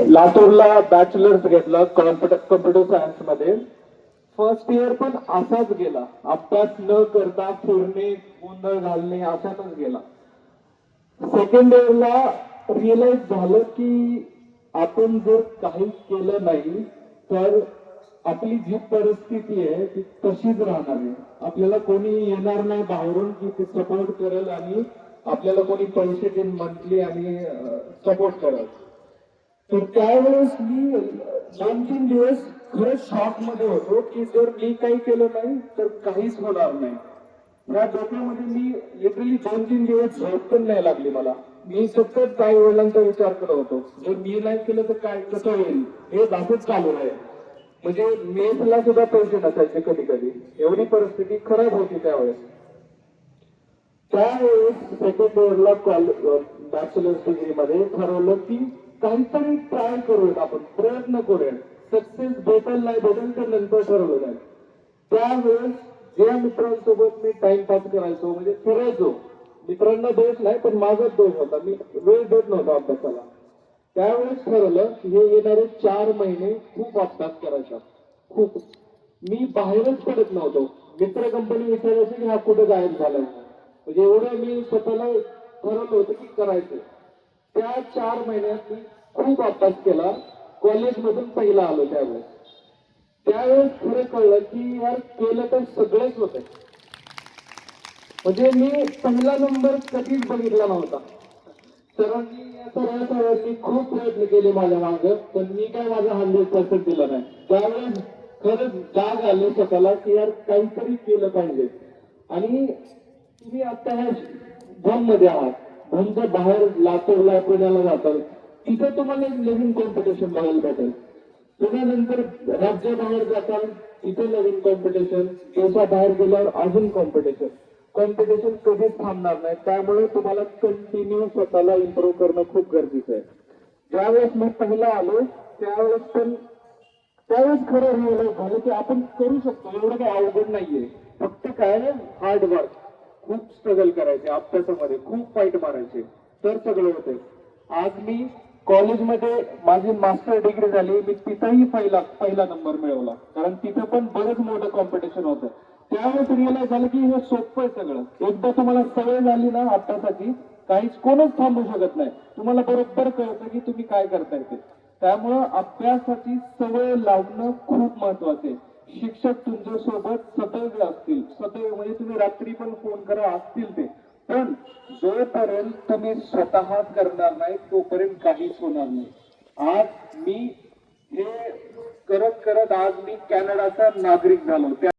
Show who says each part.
Speaker 1: लातूरला बॅचलर्स घेतला computer science मध्ये. फर्स्ट इयर पण असाच गेला, अभ्यास न करता फिरणे, गोंधळ घालणे अशातच गेला. सेकंड इयरला रिअलाइज झालं की आपण जर काही केलं नाही तर आपली जी परिस्थिती आहे ती तशीच राहणार आहे. आपल्याला कोणी येणार नाही बाहेरून की ते सपोर्ट करेल आणि आपल्याला कोणी पैसे देऊन मंथली आणि सपोर्ट करेल. तर त्यावेळेस मी 2-3 दिवस खरंच शॉक मध्ये होतो की जर मी काही केलं नाही तर काहीच होणार नाही. या डोक्यामध्ये मी लिटरली 2-3 दिवस झोप पण नाही लागली मला. मी सतत काही वडिलांचा विचार करत होतो, जर मी नाही केलं तर काय कसं होईल, हे असंच चालू आहे. म्हणजे मेसला सुद्धा पैसे नसायचे कधी कधी, एवढी परिस्थिती खराब होती त्यावेळेस. त्यावेळेस सेकंड इयरला बॅचलर्स डिग्री मध्ये ठरवलं की काहीतरी ट्राय करूयात, आपण प्रयत्न करूयात. सक्सेस भेटेल नाही भेटेल तर नंतर ठरवलं जाईल. त्यावेळेस ज्या मित्रांसोबत मी टाइमपास करायचो म्हणजे फिरायचो, मित्रांना दोष नाही पण माझाच दोष होता, मी वेळ देत नव्हता अभ्यासाला. त्यावेळेस ठरवलं की हे येणारे 4 महिने खूप अभ्यास करायचा, खूप. मी बाहेरच पडत नव्हतो. मित्र कंपनी विचारायचे की हा कुठे गायब झालाय, म्हणजे एवढं मी स्वतःला ठरवलं होतं की करायचं. त्या 4 महिन्यात मी खूप अभ्यास केला. कॉलेजमधून पहिला आलो त्यावेळेस. त्यावेळेस खरं कळलं की यार केलं तर सगळंच होतं. म्हणजे मी पहिला नंबर कधीच बघितला नव्हता. सरांनी खूप प्रयत्न केले माझ्या मागं, पण मी काय माझा 100% दिला नाही. त्यावेळेस खरंच जाग आली स्वतःला की यार काहीतरी केलं पाहिजे. आणि तुम्ही आता ह्या झोन मध्ये आहात, झोनच्या बाहेर लातूरला पुण्याला जातात, तिथे तुम्हाला एक नवीन कॉम्पिटिशन बघायला भेटेल. पुण्यानंतर राज्याबाहेर जाताल, तिथे नवीन कॉम्पिटिशन, देशाबाहेर गेल्यावर अजून कॉम्पिटिशन. कॉम्पिटिशन कधीच थांबणार नाही. त्यामुळे तुम्हाला कंटिन्यू स्वतःला इम्प्रूव्ह करणं खूप गरजेचं आहे. ज्यावेळेस मी पहिला आलो त्यावेळेस खरं रिअलाइज झालं की आपण करू शकतो, एवढं काही अवघड नाहीये. फक्त काय हार्ड वर्क, खूप स्ट्रगल करायचे, अभ्यासामध्ये खूप फाईट मारायचे, तर सगळं होतंय. आज मी कॉलेजमध्ये माझी मास्टर डिग्री झाली, मी तिथंही पहिला नंबर मिळवला, कारण तिथं पण बरंच मोठं कॉम्पिटिशन होतं. त्यावेळेस रिअलाइज झालं की हे सोपं आहे सगळं. एकदा तुम्हाला सवय झाली ना अभ्यासाची, कोणच थांबू शकत नाही. तुम्हाला बरोबर कळतं की तुम्ही काय करताय ते. त्यामुळं अभ्यासाची सवय लावणं खूप महत्वाचं आहे. शिक्षक तुमच्या सोबत सदैव असतील, सदैव म्हणजे तुम्ही रात्री पण फोन करा, असतील ते. पण जोपर्यंत तुम्ही स्वतः करणार नाही तोपर्यंत काहीच होणार नाही. आज मी हे करत करत आज मी कॅनडाचा नागरिक झालो.